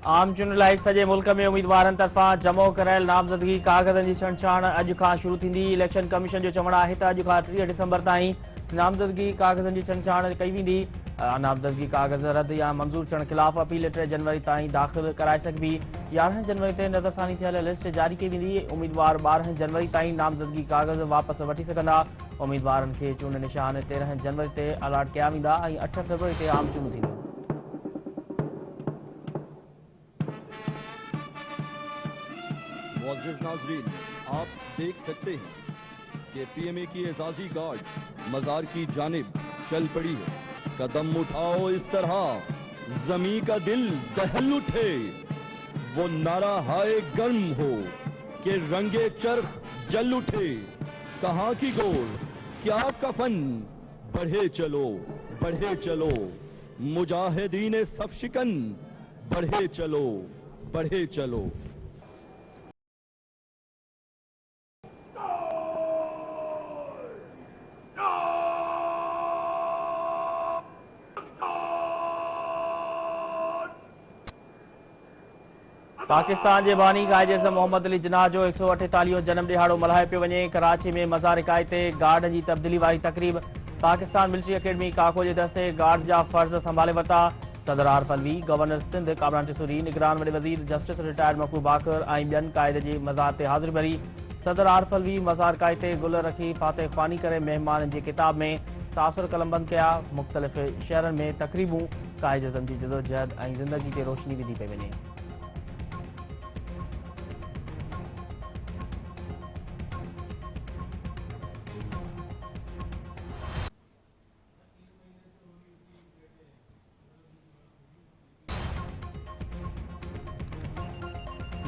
आम चूंड लाइ सॼे मुल्क में उम्मीदवारनि तरफ़ां जमो करायल नामज़दगी कागज़नि जी छंछाण अॼु खां शुरू थींदी। इलेक्शन कमीशन जो चवणु आहे त अॼु खां 30 डिसंबर ताईं नामज़दगी कागज़नि जी छंछाण कई वेंदी। नामज़दगी कागज़ रद्द या मंज़ूर थियण ख़िलाफ़ अपील 3 जनवरी ताईं दाख़िल कराए सघिबी। 11 जनवरी ते नज़रसानी थियल लिस्ट जारी कई वेंदी। उम्मीदवार 12 जनवरी ताईं नामज़दगी कागज़ वापसि वठी सघंदा। उम्मीदवारनि खे चूंड निशान 13 जनवरी ते अलॉट कया वेंदा ऐं 8 फरवरी ते आम चूंडूं थींदियूं। मुअज़्ज़िज़ नाज़रीन, आप देख सकते हैं कि पीएमए की एजाजी गार्ड मज़ार की जानिब चल पड़ी है। कदम उठाओ इस तरह जमी का दिल दहल उठे, वो नारा हाय गर्म हो कि रंगे चरख जल उठे। कहाँ की गोर क्या कफन, बढ़े चलो मुजाहिदीन सफ शिकन, बढ़े चलो। पाकिस्तान के बानी कायदे से मोहम्मद अली जिन्ना जो 148 जन्म दिहाड़ो मल्हाए पियो वञे। कराची में मज़ार इकाई ते गार्ड की तब्दीली वारी तकरीब। पाकिस्तान मिलिट्री अकेडमी काको के दस्ते गार्ड्स जा फर्ज संभाले वरिता। सदर आरिफ अलवी, गवर्नर सिंध कामरान टिसूरी, निगरान वॾे वज़ीर जस्टिस रिटायर्ड मकबूल बाकर ऐं ॿियनि क़ाइद जी मज़ार ते हाज़िरी भरी। सदर आरिफ अलवी मज़ार इकाई ते गुल रखी फातह ख़्वानी करे महिमाननि जी किताब में तासुर कलमबंद कया। मुख़्तलिफ़ शहरनि में तकरीबूं क़ाइदनि जी जदोजहद ऐं ज़िंदगी ते रोशनी विधी पई वञे।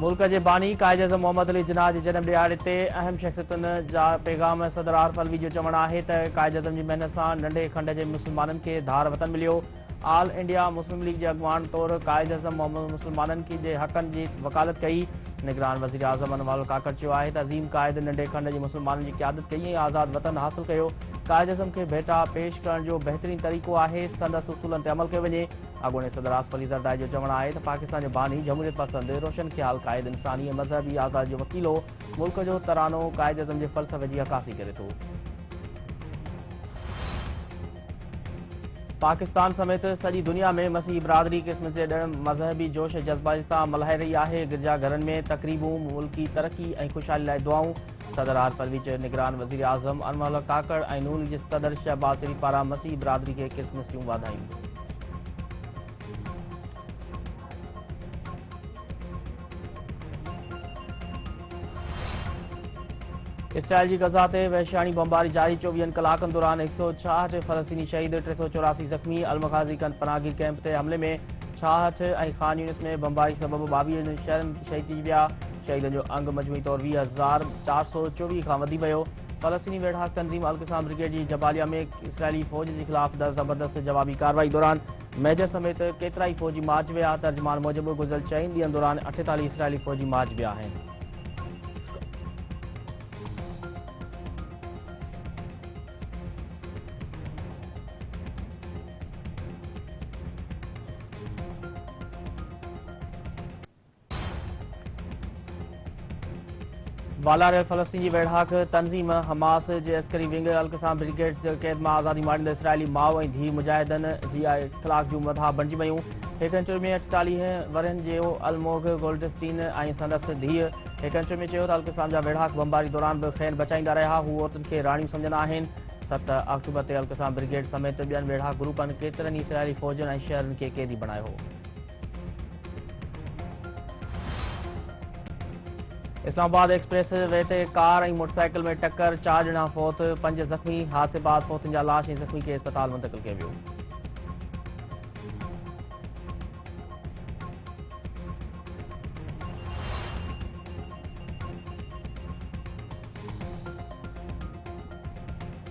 मुल्क के बानी कायद मोहम्मद अली जिन्ना के जन्म दिहाड़े ते अहम शख्सियतुनि जा पैगाम। सदर आरिफ अलवी जो चवणु आहे त कायद की मेहनत से नंढे खंड के मुसलमाननि के धार वतन मिलियो। ऑल इंडिया मुस्लिम लीग के अगवान तौर कायद मोहम्मद मुसलमाननि के हक़नि की वकालत कई। निगरान वज़ीर आज़म अनवारुल काकड़ चयो आहे त अज़ीम कायद नंढे खंड के मुसलमाननि की क़यादत कई ऐं आज़ाद वतन हासिल कयो। कायद अज़म के भेटा पेश करण जो बेहतरीन तरीक़ो आहे संदसि उसूलनि ते अमल कयो वञे। अॻूणे सदर आसिफ अली ज़रदारी जो चवणु आहे त पाकिस्तान के बानी जमहूरियत पसंद रोशन ख़्याल कायद इंसानी ऐं मज़हबी आज़ादी जो वकील हो। मुल्क जो तरानो कायद अज़म के फ़लसफ़े की अक्कासी करे थो। पाकिस्तान समेत सॼी दुनिया में मसीह बिरादरी क़िस्म जे ॾिण मज़हबी जोश जज़्बात सां मल्हाए रही आहे। गिरजाघरनि में तकरीबूं, मुल्की तरक्की ऐं ख़ुशहाली लाइ दुआऊं। सदर आरिफ अलवी चयो निगरान वज़ीर आज़म अनवारुल काकड़ ऐं नून लीग जे सदर शहबाज शरीफ पारां मसीह बिरादरी खे क्रिसमस जूं वाधायूं। इसराइल की गज़ा ते वहशियाणी बमबारी जारी। 24 कलाकनि दौरान 166 फ़लस्तीनी शहीद, 384 ज़ख़्मी। अलमग़ाज़ी पनाहगीर कैंप ते हमले में 66 ऐं ख़ान यूनिस में बमबारी सबबि 22 शहरनि शहीद थी विया। शहीदनि जो अंग मजमूई तौर 20,424 खां वधी वियो। फ़लस्तीनी वेढ़ाक तंज़ीम अल-क़िसाम ब्रिगेड जी जबालिया में इसराइली फ़ौज जे ख़िलाफ़ ज़बरदस्त जवाबी कार्रवाई दौरान मेजर समेत केतिरा ई फ़ौजी मारिज विया। तर्जुमान मूजिबि गुज़िरियल 4 ॾींहनि दौरान 48 इसराइली फ़ौजी मारिज विया आहिनि। वालारियल फ़लस्तीनी वेढ़ाक तंज़ीम हमास जे अस्करी विंग अल-क़िसाम ब्रिगेड जे क़ैद मां आज़ादी माणींदड़ इसराइली माउ ऐं धीउ मुजाहिदनि जी इख़्लाक़ जूं मदाह बणिजी वियूं। हिकु में 48 वरनि जो अलमोग गोल्डस्टीन ऐं संदसि धीउ हिकु में चयो त अल-क़िसाम जा वेढ़ाक बमबारी दौरान बि खैर बचाईंदा रहिया। हू औरतुनि खे राणियूं सम्झंदा आहिनि। 7 अक्टूबर ते अल-क़िसाम ब्रिगेड समेत ॿियनि वेढ़ाक ग्रुपनि केतिरनि ई इसराइली फ़ौजियुनि ऐं शहरनि खे क़ैदी बणायो हो। इस्लामाबाद एक्सप्रेस वे ते कार ऐं मोटरसाइकिल में टक्कर, 4 ॼणा फौत, 5 ज़ख़्मी। हादसे बाद फौतनि जा लाश ऐं ज़ख़्मी खे अस्पताल मुंतक़िल कयो वियो।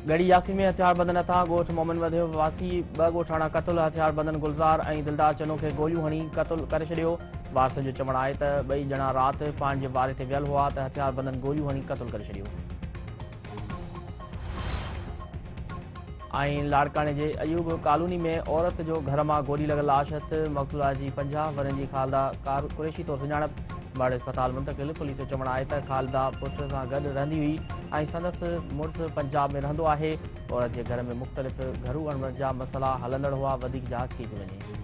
गढ़ी यासी में हथियारबंदनि हथां ॻोठ मोमिन वधियो। वासी 2 ॻोठाणा क़तल, हथियारबंदनि गुलज़ार ऐं दिलदार चनो खे गोलियूं हणी क़तल करे छॾियो। वारसनि जो चवणु आहे त 2 ॼणा राति पंहिंजे वारे ते वियल हुआ त हथियारबंदनि गोलियूं हणी क़तल करे छॾियो। ऐं लाड़काने जे अयूब कॉलोनी में औरत जो घर मां गोली लॻल लाश हथ मक़तूला जी 50 वरनि जी ख़ालदा कुरैशी तौरु सुञाणप बाड़ अस्पताल मुंतक़िल। पुलिस जो चवणु आहे त ख़ालदा पुट सां गॾु रहंदी हुई ऐं संदसि मुड़ुसु पंजाब में रहंदो आहे। औरत जे घर में मुख़्तलिफ़ घरू अणवण जा मसइला हलंदड़ हुआ। वधीक जांच कई थी वञे।